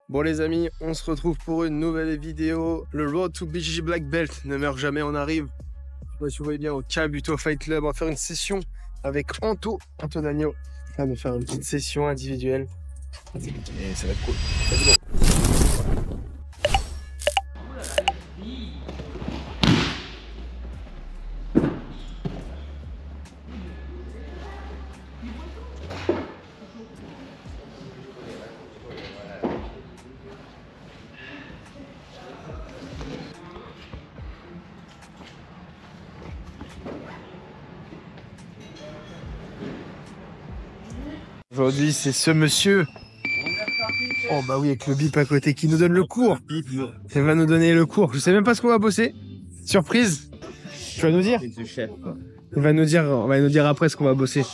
Bon les amis, on se retrouve pour une nouvelle vidéo. Le Road to BJJ Black Belt ne meurt jamais, on arrive. Je sais pas si vous voyez bien au Kabuto Fight Club. On va faire une session avec Anto Dagno. On va faire une petite session individuelle. Et ça va être cool. Let's go. Aujourd'hui, c'est ce monsieur. Oh bah oui, avec le bip à côté qui nous donne le cours. Il va nous donner le cours. Je sais même pas ce qu'on va bosser. Surprise. Tu vas nous dire? On va nous dire après ce qu'on va bosser.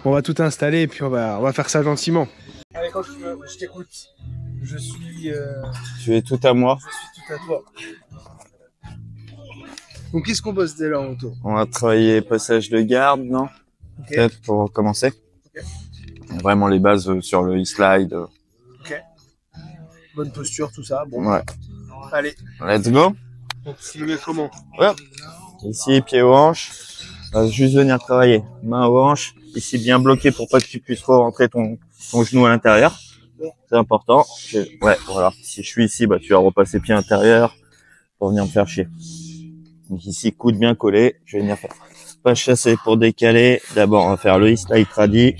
On va tout installer et puis on va faire ça gentiment. Allez, quand tu veux, je t'écoute. Je suis. Tu es tout à moi. Je suis tout à toi. Donc qu'est-ce qu'on bosse dès là, Anto? On va travailler passage de garde, non? Okay. Peut-être pour commencer. Okay. Vraiment les bases sur le e-slide. Ok. Bonne posture, tout ça. Bon. Ouais. Allez. Let's go. Donc, tu le mets comment? Ouais. Ici, pied aux hanches. On va juste venir travailler. Main aux hanches. Ici, bien bloqué pour pas que tu puisses rentrer ton genou à l'intérieur. C'est important. Ouais, voilà. Si je suis ici, bah, tu vas repasser pied intérieur pour venir me faire chier. Donc ici, coude bien collé. Je vais venir faire pas chasser pour décaler. D'abord, on va faire le e-slide tradi.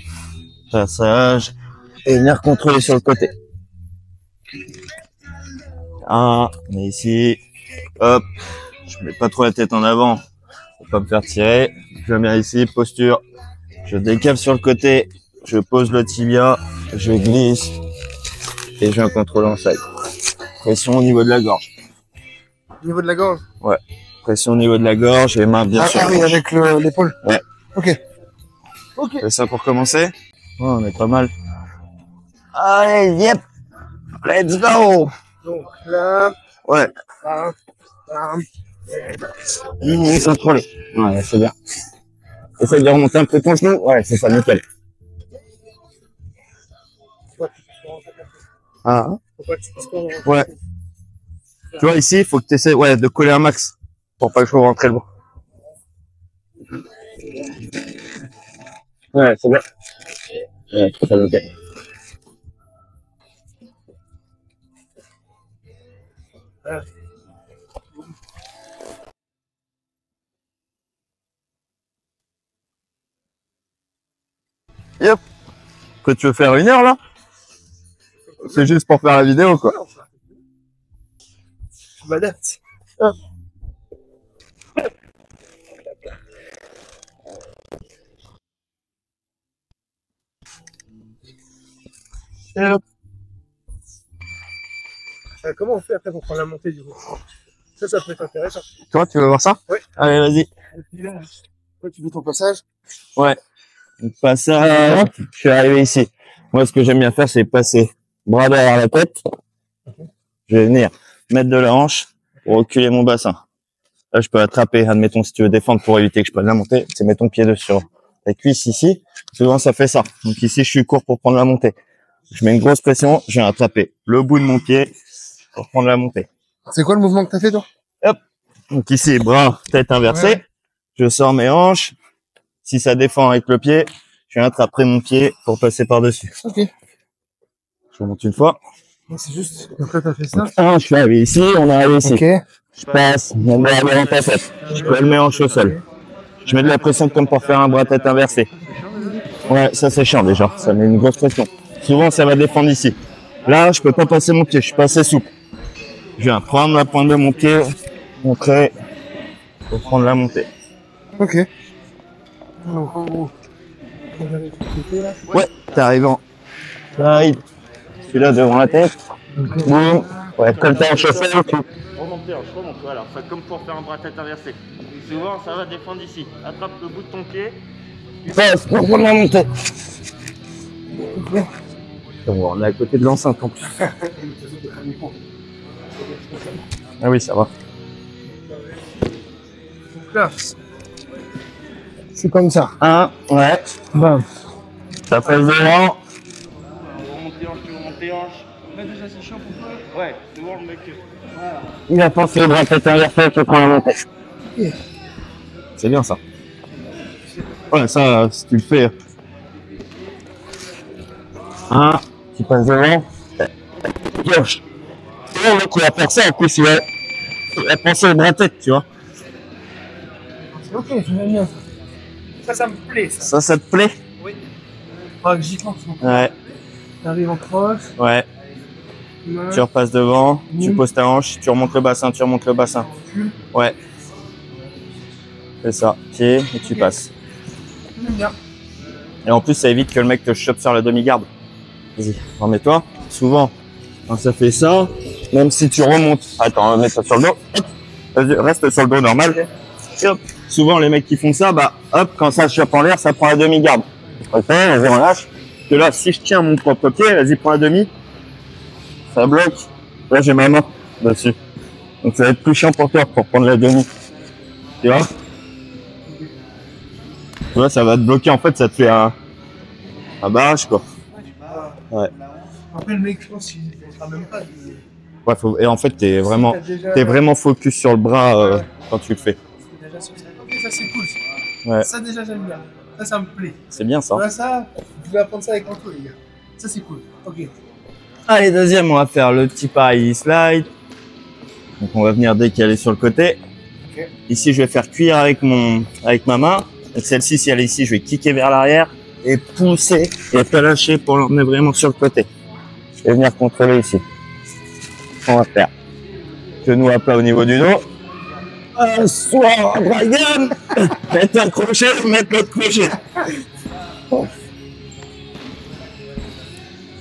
Passage. Et venir contrôler sur le côté. On est ici. Hop. Je mets pas trop la tête en avant pour pas me faire tirer. Je viens ici, posture. Je décale sur le côté. Je pose le tibia. Je glisse. Et je viens contrôler en side. Pression au niveau de la gorge. Au niveau de la gorge? Ouais. Pression au niveau de la gorge et main bien sûr. Ah oui, avec l'épaule? Ouais. Ok. Ok. C'est ça pour commencer? Ouais, on est pas mal. Allez, yep. Let's go. Donc là. Ouais. Contrôle. Ouais, c'est bien. Essaye de remonter un peu ton genou. Ouais, c'est ça, nickel. Ah. Ouais. Tu vois, ici, il faut que tu essaies de coller un max pour pas que je puisse rentrer le bras. Ouais, c'est bien. Ouais, c'est nickel. Yep. Que tu veux faire 1 heure là? C'est juste pour faire la vidéo quoi. Je m'adapte. Comment on fait après pour prendre la montée du coup? Ça peut être intéressant. Toi, tu veux voir ça? Oui. Allez, vas-y. Toi, tu veux ton passage? Ouais. Passage. Je suis arrivé ici. Moi, ce que j'aime bien faire, c'est passer bras derrière la tête. Je vais venir mettre de la hanche pour reculer mon bassin. Là, je peux attraper. Admettons, si tu veux défendre pour éviter que je prenne la montée, c'est mettre ton pied dessus sur la cuisse ici. Souvent, ça fait ça. Donc ici, je suis court pour prendre la montée. Je mets une grosse pression. Je viens attraper le bout de mon pied pour prendre la montée. C'est quoi le mouvement que t'as fait, toi? Hop. Donc ici, bras, tête inversée. Ouais. Je sors mes hanches. Si ça défend avec le pied, je viens attraper mon pied pour passer par-dessus. Ok. Je remonte une fois. C'est juste. Donc là, t'as fait ça. Je suis arrivé ici, on est arrivé ici. Ok. Je passe, mon bras en tête. Je colle mes hanches au sol. Je mets de la pression comme pour faire un bras tête inversé. Ouais, ça c'est chiant déjà. Ça met une grosse pression. Souvent, ça va défendre ici. Là, je peux pas passer mon pied. Je suis pas assez souple. Je viens prendre la pointe de mon pied, montrer, pour prendre la montée. Ok. Ouais, t'es arrivant. Side. Celui-là devant la tête. Boum. Ouais, comme t'es en chauffeur, tu. Remonte, voilà. Fais comme pour faire un bras tête inversé. Souvent, ça va défendre ici. Attrape le bout de ton pied. Passe pour prendre la montée. On est à côté de l'enceinte en plus. Ah oui, ça va. Là, c'est comme ça. Ouais. Bam. Ça passe devant. Remontez hanche, remontez hanche. déjà c'est chiant pour toi. Ouais, c'est bon le mec. Il a pensé le bras tête inversée, je prends la montée. C'est bien ça. Ouais, ça, si tu le fais. Un, tu passes devant. Gauche. C'est bon, le mec, il va faire ça en plus, il va penser le bras tête, tu vois. Ok, j'aime bien ça. Ça me plaît. Ça te plaît? Oui. Faudra que j'y pense. Ouais. T'arrives en croche. Ouais. Tu repasses devant, tu poses ta hanche, tu remontes le bassin, Ouais. C'est ça, pied et tu passes. J'aime bien. Et en plus, ça évite que le mec te chope sur la demi-garde. Vas-y, remets-toi. Souvent, quand ça fait ça, même si tu remontes. Attends, mets ça sur le dos. Vas-y, reste sur le dos normal. Et hop. Souvent, les mecs qui font ça, bah, hop, quand ça chope en l'air, ça prend la demi-garde. Ok, vas-y, on lâche. Que là, si je tiens mon propre pied, vas-y, prends la demi. Ça bloque. Là, j'ai ma main dessus. Donc, ça va être plus chiant pour toi pour prendre la demi. Tu vois? Tu vois, ça va te bloquer. En fait, ça te fait un barrage, quoi. Ouais. Après, le mec, je pense qu'il ne fera même pas. Ouais, et en fait, t'es vraiment focus sur le bras quand tu le fais. Déjà sur ça. Ok, ça c'est cool. Ça. Ouais. Ça déjà j'aime bien. Ça me plaît. C'est bien ça. Voilà, ça, je vais apprendre ça avec Anto, les gars. Ça c'est cool. Ok. Allez, deuxième, on va faire le petit pareil slide. Donc on va venir décaler sur le côté. Okay. Ici, je vais faire cuire avec ma main. Et celle-ci, si elle est ici, je vais kicker vers l'arrière et pousser et pas lâcher pour l'emmener vraiment sur le côté. Je vais venir contrôler ici. On va faire genou à plat au niveau du dos. Soit Brian, mettre un crochet, mettre l'autre crochet.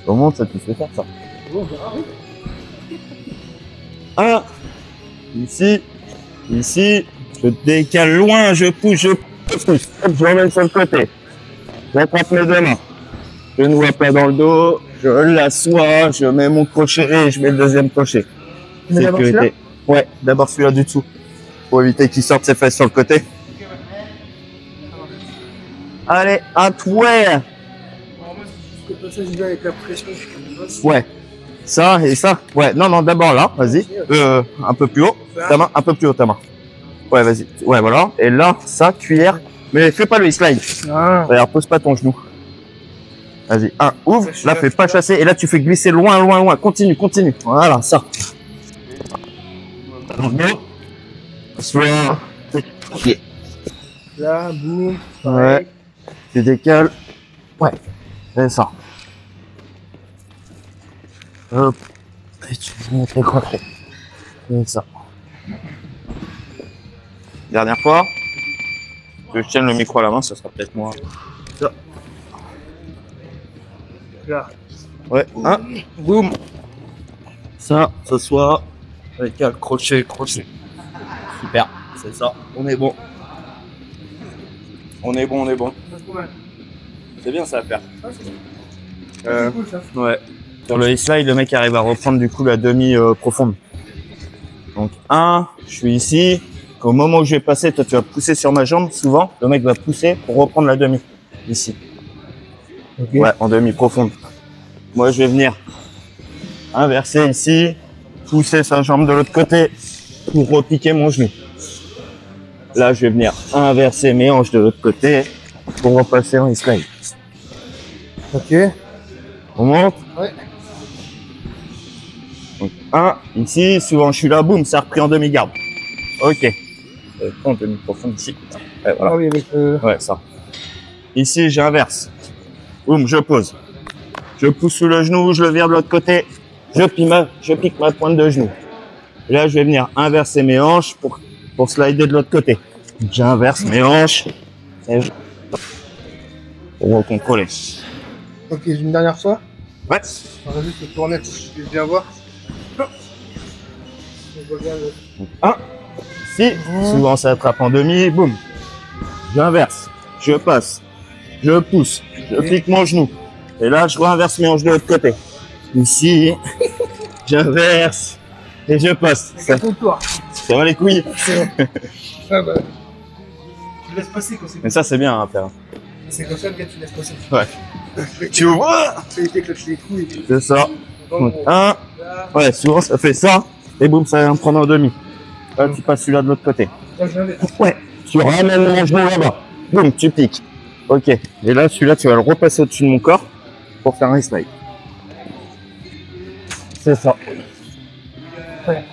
Comment ça te fait faire ça? Un, ici, je décale loin, je pousse, je remets sur le côté. J'attrape mes deux mains. Genou à plat dans le dos, je l'assois, je mets mon crochet et je mets le deuxième crochet. Sécurité. Ouais, d'abord celui-là du dessous. Pour éviter qu'il sorte ses fesses sur le côté. Allez, un touer. Ouais. Ça et ça. Ouais, non, d'abord là, vas-y. Un peu plus haut. Ta main, un peu plus haut ta main. Ouais, vas-y. Ouais, voilà. Et là, ça, cuillère. Mais fais pas le slide. Regarde, pose pas ton genou. Vas-y, ouvre. Là, fais pas chasser. Et là, tu fais glisser loin. Continue. Voilà, ça. Soit. Là, boum. Ouais. Tu décales. Ouais. C'est ça. Hop. Et tu montes les crochets. C'est ça. Dernière fois. Je tienne le micro à la main, ça sera peut-être moi. Ça. Là. Ouais. Boum. Ça soit. Décale, crochet. Super. C'est ça. On est bon. C'est bien ça à faire. C'est cool ça. Ouais. Sur le slide, le mec arrive à reprendre du coup la demi profonde. Donc je suis ici. Au moment où je vais passer, toi tu vas pousser sur ma jambe. Souvent, le mec va pousser pour reprendre la demi. Ici. Okay. Ouais, en demi profonde. Moi, je vais venir inverser ici, pousser sa jambe de l'autre côté pour repiquer mon genou. Là, je vais venir inverser mes hanches de l'autre côté pour repasser en slide. Ok. On monte. Ouais. Donc, ici, souvent je suis là, boum, ça a repris en demi-garde. Ok. En demi-profonde ici. Ouais, voilà. Ah oui, avec Ouais, ça. Ici, j'inverse. Boum, je pose. Je pousse sous le genou, je le vire de l'autre côté. Je pique ma pointe de genou. Et là, je vais venir inverser mes hanches pour slider de l'autre côté. J'inverse mes hanches. Et pour recontrôler. Ok, j'ai une dernière fois. Ouais. On va juste se tourner, je vais bien voir. Si, souvent ça attrape en demi, boum. J'inverse, je passe, je pousse, je pique mon genou. Et là, je réinverse mes hanches de l'autre côté. Ici, j'inverse et je passe. Ça va les couilles. Ah bah. Tu laisses passer quand c'est. Mais ça, c'est bien à faire. C'est comme ça, le gars, tu laisses passer. Ouais. Tu vois? Éviter que les couilles. C'est ça. Donc, un. Ouais, souvent ça fait ça. Et boum, ça vient prendre en demi. Là, tu passes celui-là de l'autre côté. Ouais. Tu ramènes mon genou là-bas. Boum, tu piques. Ok. Et là, celui-là, tu vas le repasser au-dessus de mon corps pour faire un slide. C'est ça. Ouais.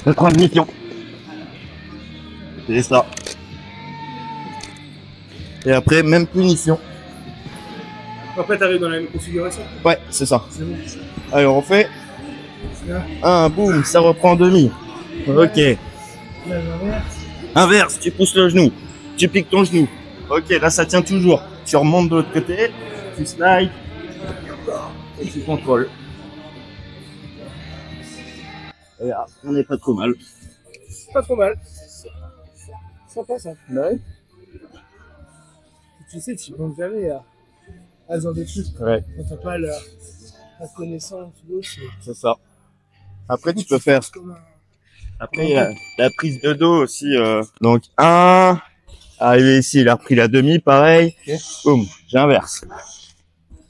Le transmission. C'est ça. Et après, même punition. Après, t'arrives dans la même configuration. Ouais, c'est ça. C'est bon. Allez, on refait. Un, boum, ça reprend en demi. Ok. Inverse, tu pousses le genou. Tu piques ton genou. Ok, là, ça tient toujours. Tu remontes de l'autre côté. Tu slides. Et tu contrôles. Et là, on n'est pas trop mal. Pas trop mal. Sympa ça. Ouais. Tu sais, tu penses jamais à ce genre de trucs. Ouais. Quand t'as pas la connaissance ou autre. C'est ça. Après, tu peux faire. Après, il y a la prise de dos aussi. Donc, un. Arrivé ici, il a repris la demi, pareil. Okay. Boum, j'inverse.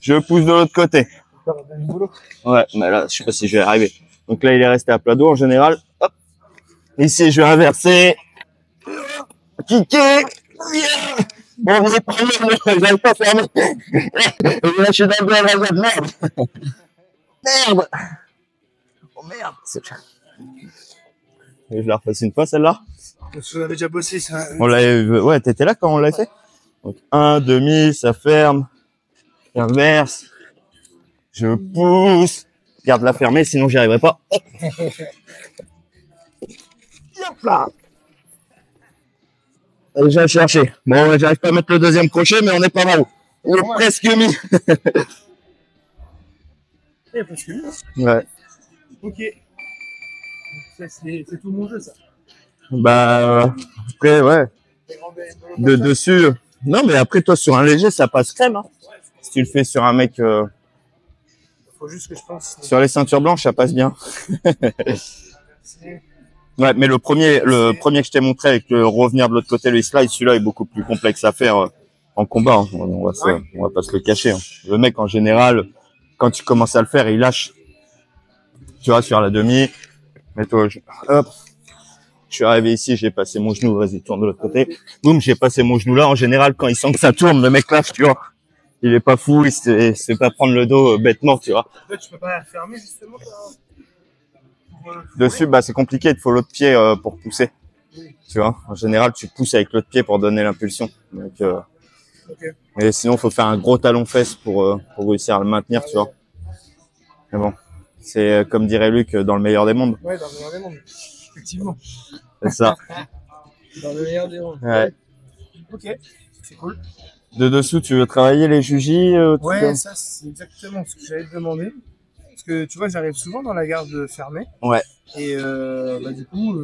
Je pousse de l'autre côté. Ouais, mais là, je sais pas si je vais arriver. Donc là, il est resté à plat dos en général. Hop. Ici, je vais inverser. Kicker. Bon, vous êtes pas mal, j'arrive pas à fermer. Là, je suis dans le merde. Merde. Oh merde. Et je la repasse une fois, celle-là. On l'avait déjà bossé, ça. On l'avait, ouais, t'étais là quand on l'a fait? Donc, un, demi, ça ferme. J'inverse. Je pousse. Garde-la fermée, sinon j'y arriverai pas. Hop là. J'ai cherché. Bon, j'arrive pas à mettre le deuxième crochet, mais on est pas mal. On est presque mis. Presque mis. Ouais. Ok. C'est tout mon jeu, ça. Bah, après, ouais. De dessus. Non, mais après, toi, sur un léger, ça passe crème, hein. Si tu le fais sur un mec, faut juste que je pense. Sur les ceintures blanches, ça passe bien. Ouais, mais le premier que je t'ai montré avec le revenir de l'autre côté, le slide, celui-là est beaucoup plus complexe à faire en combat. Hein. On va pas se le cacher. Hein. Le mec, en général, quand tu commences à le faire, il lâche. Tu vois, sur la demi. Mets-toi, hop. Je suis arrivé ici, j'ai passé mon genou. Vas-y, tourne de l'autre côté. Boum, j'ai passé mon genou là. En général, quand il sent que ça tourne, le mec lâche, tu vois. Il est pas fou, il sait pas prendre le dos bêtement, tu vois. Là, tu peux pas la fermer, justement, dessus, bah, c'est compliqué. Il te faut l'autre pied pour pousser. Oui. Tu vois, en général, tu pousses avec l'autre pied pour donner l'impulsion. Donc, okay. Et sinon, faut faire un gros talon-fesse pour réussir à le maintenir, tu vois. Mais bon, c'est comme dirait Luc, dans le meilleur des mondes. Ouais, dans le meilleur des mondes. Effectivement. C'est ça. Dans le meilleur des mondes. Ouais. Ok, c'est cool. De dessous, tu veux travailler les jujis ouais, ça, c'est exactement ce que j'allais te demander. Parce que tu vois, j'arrive souvent dans la garde fermée. Ouais. Et bah, du coup.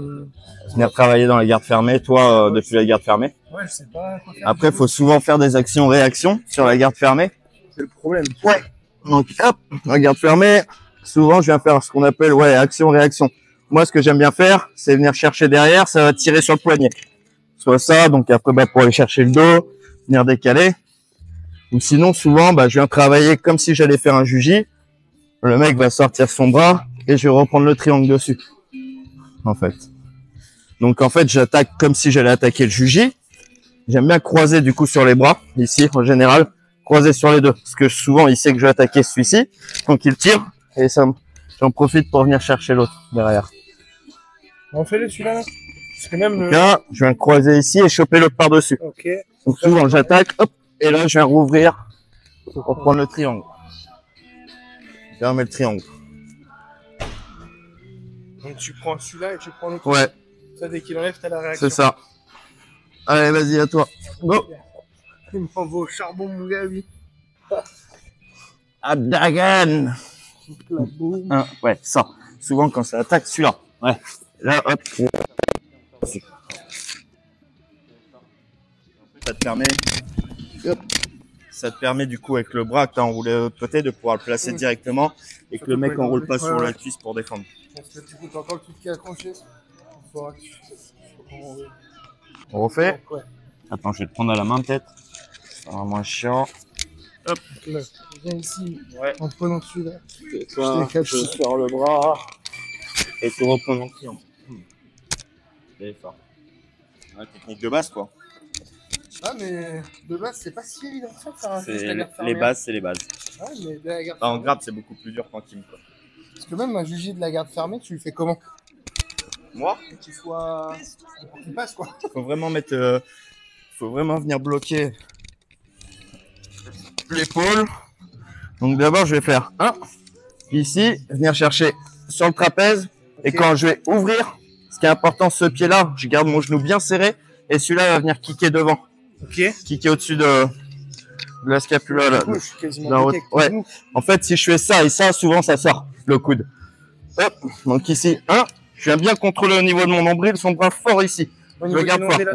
Venir travailler dans la garde fermée, toi, depuis la garde fermée. Ouais, je sais pas quoi faire. Après, faut souvent faire des actions-réactions sur la garde fermée. C'est le problème. Ouais. Donc, hop, la garde fermée. Souvent, je viens faire ce qu'on appelle, ouais, action-réaction. Moi, ce que j'aime bien faire, c'est venir chercher derrière, ça va tirer sur le poignet. Soit ça, donc après, bah, pour aller chercher le dos, venir décaler. Ou sinon, souvent, bah, je viens travailler comme si j'allais faire un juji. Le mec va sortir son bras et je vais reprendre le triangle dessus. En fait. Donc, en fait, j'attaque comme si j'allais attaquer le juji. J'aime bien croiser, du coup, sur les bras. Ici, en général, croiser sur les deux. Parce que souvent, il sait que je vais attaquer celui-ci. Donc, il tire. Et ça, j'en profite pour venir chercher l'autre derrière. On fait le celui-là, là. Parce que même donc là, je viens croiser ici et choper l'autre par-dessus. Ok. Donc souvent, j'attaque, hop, et là, je viens rouvrir pour prendre le triangle. Fermer le triangle. Donc tu prends celui-là et tu prends l'autre. Ouais. Ça, dès qu'il enlève, t'as la réaction. C'est ça. Allez, vas-y, à toi. Go. Il m'envoie au charbon, mon gars, lui. Abdagan. Ouais, ça. Souvent, quand ça attaque, celui-là. Ouais. Là, hop. Ça te permet, hop, ça te permet du coup avec le bras que tu as enroulé de l'autre côté de pouvoir le placer directement et que le mec enroule pas sur la cuisse pour défendre. Parce que du coup, t'as encore le truc qui est accroché. On refait? Ouais. Attends, je vais te prendre à la main peut-être. C'est vraiment chiant. Hop. Là, viens ici, Ouais. en prenant celui-là. Toi, je sors le bras et tu reprends mon client. C'est fort. Ouais, technique de base, quoi. Ah, mais de base, c'est pas si évident que ça de faire un juge de la garde Les fermée. bases, c'est les bases. Ouais, mais de la garde En fermée. grab, c'est beaucoup plus dur qu'en team, quoi. Parce que même un juge de la garde fermée, tu le fais comment? Moi, Qu'il soit. Pour qu'il passe, quoi. faut vraiment mettre. Faut vraiment venir bloquer l'épaule. Donc d'abord, je vais faire un. Ici, venir chercher sur le trapèze. Et quand je vais ouvrir, ce qui est important, ce pied-là, je garde mon genou bien serré. Et celui-là va venir kicker devant. Ok. Kicker au-dessus de la scapula. Là. Je suis quasiment La haute- bloqué avec ton ouais. genou. En fait, si je fais ça et ça, souvent ça sort, le coude. Hop. Donc ici, un. Je viens bien contrôler au niveau de mon nombril, son bras fort ici. Au Je niveau le garde du fort. nombril, là.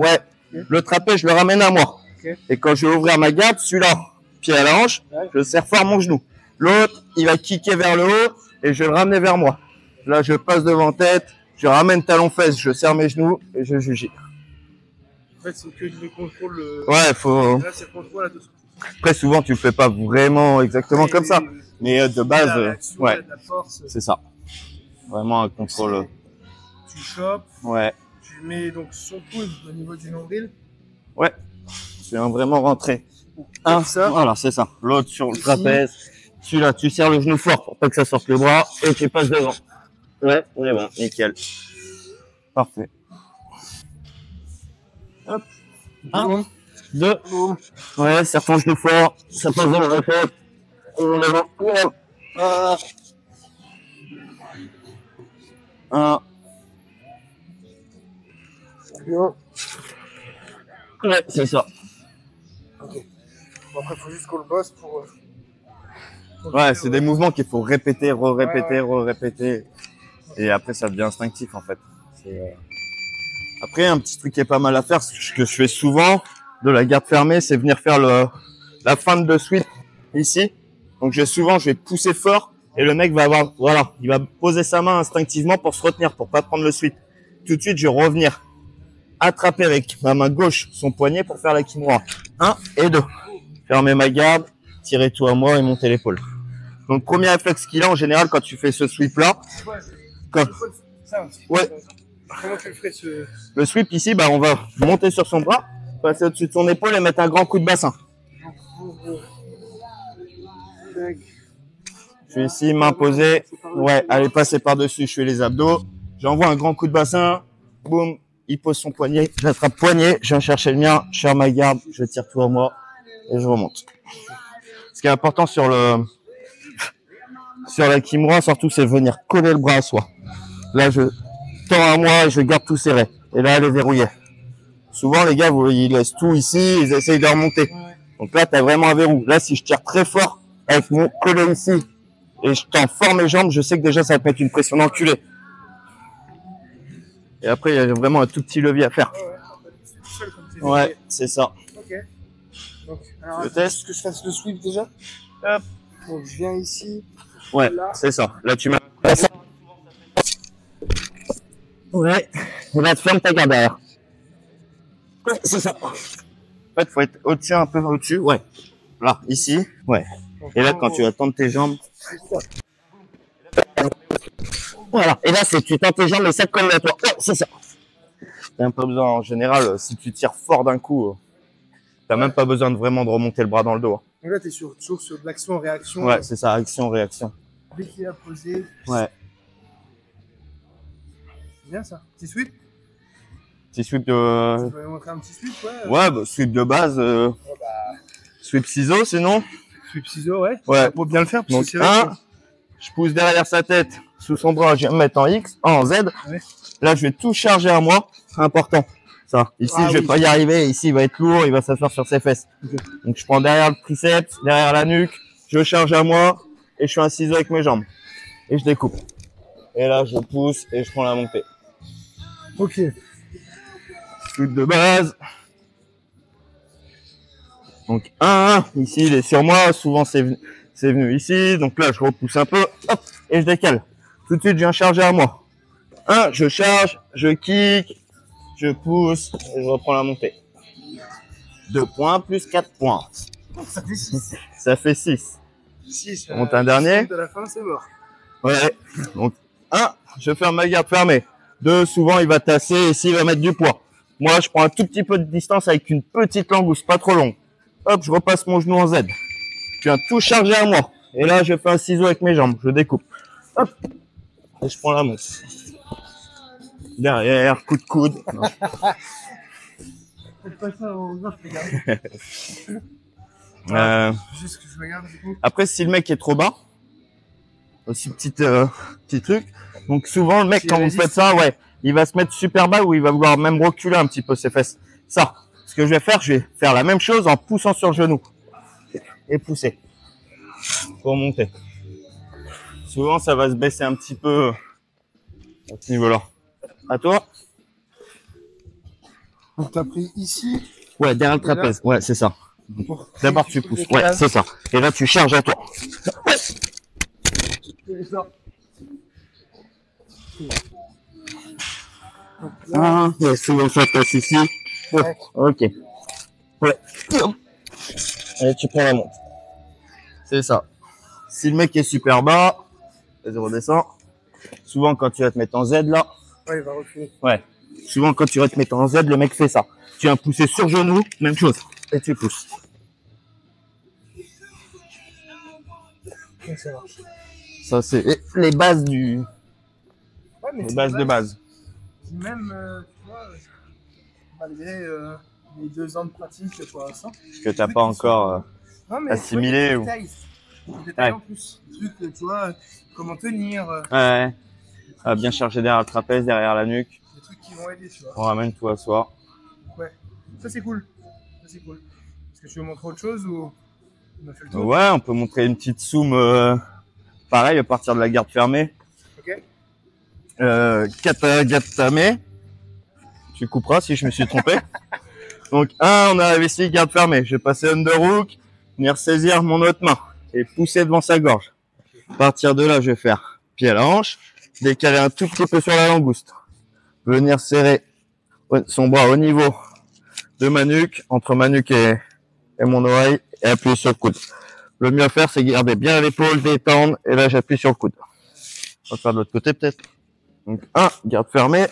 Ouais. Ok. Le trapèze, je le ramène à moi. Ok. Et quand je vais ouvrir ma garde, celui-là, pied à la hanche, Ouais. je serre fort mon genou. L'autre, il va kicker vers le haut et je vais le ramener vers moi. Là, je passe devant tête, je ramène talon-fesse, je serre mes genoux et je juge. En fait, c'est que le contrôle. Ouais, faut. Là, c'est le contrôle à deux. Après, souvent, tu le fais pas vraiment exactement comme ça. Mais de base, La réaction, ouais, la force, c'est ça. Vraiment un contrôle. tu chopes, Ouais, tu mets donc son coude au niveau du nombril. ouais. Je viens vraiment rentrer. Un, ça. voilà, c'est ça. L'autre sur le Ici. trapèze. Celui-là, tu serres le genou fort pour pas que ça sorte le bras et tu passes devant. Ouais, on est bon, nickel. Parfait. Hop. Un, deux. Ouais, serre ton genou fort. Ça passe dans le tête. On est bon. Un. Un. Ouais, c'est ça. Bon, après, il faut juste qu'on le bosse pour. Ouais, c'est des mouvements qu'il faut répéter, re-répéter, re-répéter. Et après, ça devient instinctif, en fait. Après, un petit truc qui est pas mal à faire, ce que je fais souvent de la garde fermée, c'est venir faire la feinte de sweep ici. Donc, je vais pousser fort et le mec va avoir, voilà, il va poser sa main instinctivement pour se retenir, pour pas prendre le sweep. Tout de suite, je vais revenir attraper avec ma main gauche son poignet pour faire la kimura. 1 et 2. Fermer ma garde, tirer tout à moi et monter l'épaule. Donc, premier réflexe qu'il a en général quand tu fais ce sweep-là. Comme, ouais. Comment tu le ferais ce. Le sweep ici, bah, on va monter sur son bras, passer au-dessus de son épaule et mettre un grand coup de bassin. Je suis ici, main posée. Ouais, allez, passer par-dessus, je fais les abdos. J'envoie un grand coup de bassin. Boum, il pose son poignet. J'attrape poignet, je viens chercher le mien, je ferme ma garde, je tire tout à moi et je remonte. Ce qui est important sur la kimura, surtout, c'est venir coller le bras à soi. Là, je tends à moi et je garde tout serré. Et là, elle est verrouillée. Souvent, les gars, ils laissent tout ici, ils essayent de remonter. Donc là, tu as vraiment un verrou. Là, si je tire très fort avec mon collet ici et je tends fort mes jambes, je sais que déjà, ça va te mettre une pression d'enculé. Et après, il y a vraiment un tout petit levier à faire. Ouais, c'est ça. Ok. Donc, alors, Le test. que je fasse le sweep déjà. Hop. Donc, je viens ici. Ouais, c'est ça. Là, tu mets. Ouais. Et là, tu fermes ta garde derrière. Ouais, c'est ça. En fait, faut être au-dessus, un peu au-dessus. Ouais. Là, ici. Ouais. Et là, quand tu vas tendre tes jambes. Voilà. Et là, tu tends tes jambes et ça te colle à toi. Ouais, c'est ça. T'as même pas besoin, en général, si tu tires fort d'un coup, t'as même pas besoin de vraiment de remonter le bras dans le dos. Donc là, tu es toujours sur de l'action-réaction. Ouais, c'est ça. Action, réaction. Dès qu'il a posé. Ouais. C'est bien ça. Petit sweep. Petit sweep Tu de. vas lui montrer un petit sweep, ouais. Ouais, bah, sweep de base. Sweep ciseaux, sinon. Sweep ciseaux, ouais. Ouais. Pour bien le faire. Parce Donc, que c'est vrai que- je pousse derrière sa tête, sous son bras, je viens me mettre en X, en Z. Ouais. Là, je vais tout charger à moi. C'est important. Ça. Ici, je vais pas y arriver. Ici, il va être lourd, il va s'asseoir sur ses fesses. Okay. Donc, je prends derrière le triceps, derrière la nuque, je charge à moi et je fais un ciseau avec mes jambes. Et je découpe. Et là, je pousse et je prends la montée. Ok. Sweep de base. Donc, ici, il est sur moi. Souvent, c'est venu ici. Donc là, je repousse un peu. Hop, et je décale. Tout de suite, je viens charger à moi. Je charge, je kick, je pousse et je reprends la montée. 2 points plus 4 points. Ça fait 6. Ça fait 6. 6. On monte un dernier. De la fin, c'est mort. Ouais. Donc, 1, je ferme ma garde fermée. 2, souvent, il va tasser ici, il va mettre du poids. Moi, je prends un tout petit peu de distance avec une petite langouste, pas trop longue. Hop, je repasse mon genou en Z. Je viens tout charger à moi. Et là, je fais un ciseau avec mes jambes. Je découpe. Hop. Et je prends la montre. Derrière, coup de coude. Non. Juste que je regarde du coup. Après, si le mec est trop bas, aussi petit truc. Donc souvent, le mec, quand vous faites ça, ouais, il va se mettre super bas ou il va vouloir même reculer un petit peu ses fesses. Ça, ce que je vais faire la même chose en poussant sur le genou. Et pousser. Pour monter. Souvent, ça va se baisser un petit peu à ce niveau-là. À toi? Donc t'as pris ici. Ouais, derrière le trapèze. Ouais, c'est ça. D'abord, tu pousses. Ouais, c'est ça. Et là, tu charges à toi. Ah, ouais, souvent ça passe ici. Ouais. Ok. Ouais. Et tu prends la montre. C'est ça. Si le mec est super bas, vas-y, redescends. Souvent, quand tu vas te mettre en Z, là. Ouais, il va reculer. Ouais. Souvent, quand tu vas te mettre en Z, le mec fait ça. Tu viens pousser sur genou, même chose. Et tu pousses. Ouais, ça marche. Ça, c'est les bases du. Ouais, mais Les bases de base. Même, tu vois, malgré les 2 ans de pratique pour l'instant. Que t'as pas encore assimilé ou. Des détails en plus. Des trucs, tu vois, comment tenir. Ouais. Ah, bien chargé derrière le trapèze, derrière la nuque. Des trucs qui vont aider, tu vois. On ramène tout à soi. Ouais. Ça, c'est cool. Ça, c'est cool. Est-ce que tu veux montrer autre chose ou on a fait le tour? Ouais, on peut montrer une petite zoom, pareil, à partir de la garde fermée. Ok. Kata gatame. Tu couperas si je me suis trompé. Donc, on arrive ici, garde fermée. Je vais passer underhook, venir saisir mon autre main et pousser devant sa gorge. À partir de là, je vais faire pied à la hanche, décaler un tout petit peu sur la langouste. Venir serrer son bras au niveau de ma nuque, entre ma nuque et mon oreille, et appuyer sur le coude. Le mieux à faire, c'est garder bien l'épaule, détendre, et là, j'appuie sur le coude. On va faire de l'autre côté, peut-être. Donc, 1, garde fermée.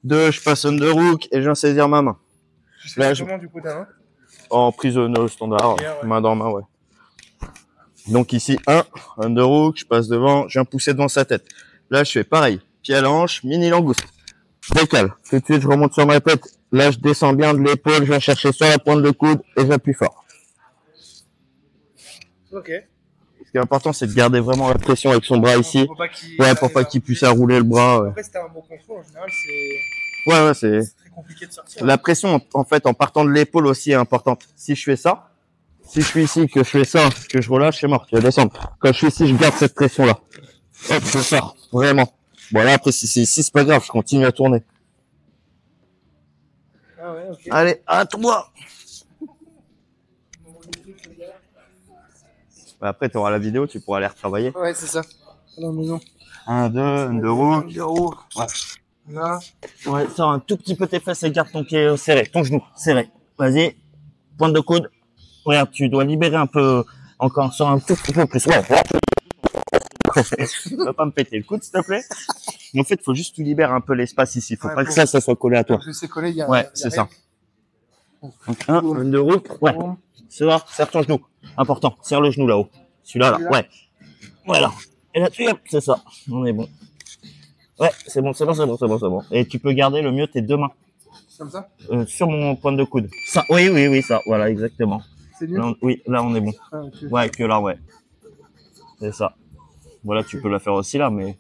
2, je passe underhook et je viens saisir ma main. Là, comment du coup ta main? En prise no standard, ouais. Main dans main, ouais. Donc ici, 1, underhook, je passe devant, je viens pousser devant sa tête. Là, je fais pareil, pied à la hanche, mini langouste. Je décale, tout de suite, je remonte sur ma tête. Là, je descends bien de l'épaule, je viens chercher sur la pointe de coude et j'appuie fort. Ok. Ce qui est important, c'est de garder vraiment la pression avec son bras ici. Pour pas qu'il puisse rouler le bras. Ouais. Après, si t'as un bon contrôle, en général, c'est... Ouais, c'est très compliqué de sortir. La pression, en fait, en partant de l'épaule aussi est importante. Si je fais ça, si je suis ici, que je fais ça, que je relâche, c'est mort, tu vas descendre. Quand je suis ici, je garde cette pression-là. Hop, je sors, vraiment. Bon, là, après, si c'est ici, c'est pas grave, je continue à tourner. Ah ouais, ok. Allez, à toi! Après, tu auras la vidéo, tu pourras aller retravailler. Ouais, c'est ça. À la maison. 1, 2, underhook. Ouais. Là. Ouais, sors un tout petit peu tes fesses et garde ton pied serré, ton genou serré. Vas-y, pointe de coude. Regarde, tu dois libérer un peu, encore, sors un tout petit peu plus. Ouais. Tu vas pas me péter le coude, s'il te plaît. En fait, il faut juste que tu libères un peu l'espace ici. Faut pas que ça soit collé à toi. C'est collé, il y a. Ouais, c'est ça. Donc, 1, underhook. Ouais. Serre ton genou. Important. Serre le genou là-haut. Celui-là, là. Ouais. Voilà. Et là-dessus, hop, c'est ça. On est bon. Ouais, c'est bon. Et tu peux garder le mieux tes 2 mains. Comme ça? Sur mon point de coude. Ça, oui, ça. Voilà, exactement. C'est mieux? Là, oui, là, on est bon. Ah, okay. Ouais, que là, ouais. C'est ça. Voilà, tu peux la faire aussi là, mais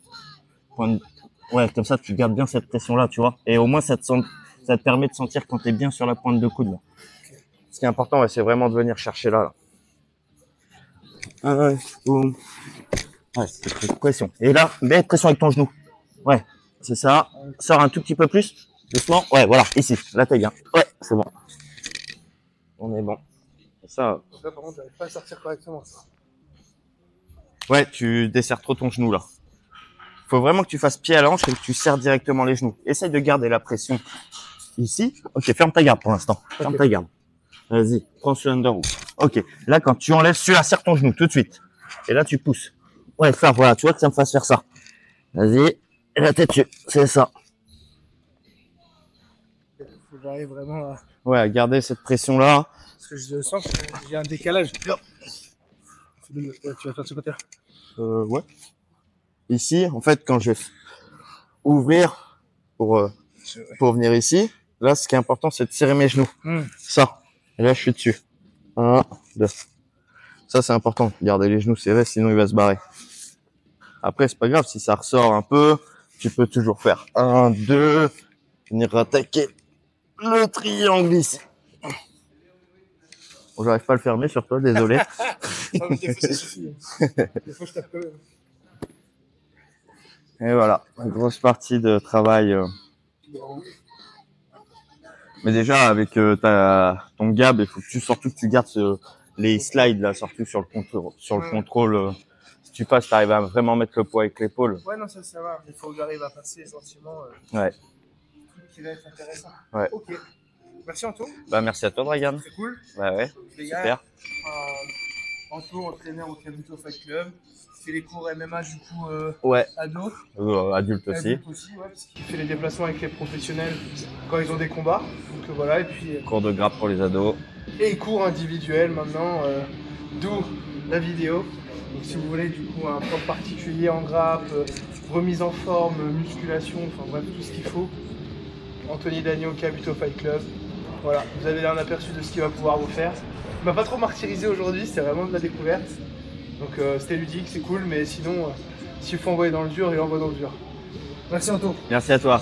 ouais, comme ça, tu gardes bien cette pression-là, tu vois. Et au moins, ça te permet de sentir quand t'es bien sur la pointe de coude, là. Ce qui est important, ouais, c'est vraiment de venir chercher là. Ah ouais, boum. Ouais, c'est pression. Et là, mets pression avec ton genou. Ouais, c'est ça. Sors un tout petit peu plus. Doucement. Ouais, voilà, ici. Là, t'es bien. Ouais, c'est bon. On est bon. Ça. Là, par contre, j'arrive pas à sortir correctement. Ouais, tu desserres trop ton genou là. Faut vraiment que tu fasses pied à la hanche et que tu serres directement les genoux. Essaye de garder la pression ici. Ok, ferme ta garde pour l'instant. Ferme ta garde. Vas-y, prends sur underhook. Ok. Là, quand tu enlèves celui-là, serre ton genou tout de suite. Et là, tu pousses. Ouais, ça, voilà. Tu vois que ça me fasse faire ça. Vas-y. Et la tête dessus. C'est ça. Faut que j'arrive vraiment à... Ouais, à garder cette pression-là. Parce que je sens que j'ai un décalage. Tu vas faire de ce côté-là. Ouais. Ici, en fait, quand je vais ouvrir pour venir ici, là, ce qui est important, c'est de serrer mes genoux. Ça. Et là, je suis dessus. 1, 2. Ça, c'est important. Garder les genoux serrés, sinon il va se barrer. Après, c'est pas grave. Si ça ressort un peu, tu peux toujours faire 1, 2. Venir attaquer le triangle ici. Bon, j'arrive pas à le fermer sur toi, désolé. Non, mais des fois, ça suffit. Des fois, je tape quand même. Et voilà, une grosse partie de travail. Mais déjà, avec ton gab, il faut que surtout que tu gardes les slides, là, surtout sur le contrôle. Si tu passes, tu arrives à vraiment mettre le poids avec l'épaule. Ouais, non, ça va. Il faut que j'arrive à passer gentiment. Ouais. Qui va être intéressant. Ouais. Ok. Merci Anto. Bah, merci à toi, Dragan. C'est cool. Ouais. Les gars, Super. Anto, entraîneur au Kabuto Fight Club. Il fait les cours MMA du coup Ouais. ado. Adulte aussi. Adulte aussi, ouais, parce qu'il fait les déplacements avec les professionnels quand ils ont des combats. Donc voilà, et puis. Cours de grappe pour les ados. Et cours individuel maintenant, d'où la vidéo. Donc si vous voulez du coup un prof particulier en grappe, remise en forme, musculation, enfin bref tout ce qu'il faut. Anthony Dagneau, Kabuto Fight Club. Voilà, vous avez là un aperçu de ce qu'il va pouvoir vous faire. Il m'a pas trop martyrisé aujourd'hui, c'est vraiment de la découverte. Donc c'était ludique, c'est cool, mais sinon, s'il faut envoyer dans le dur, il envoie dans le dur. Merci Anto. Merci à toi.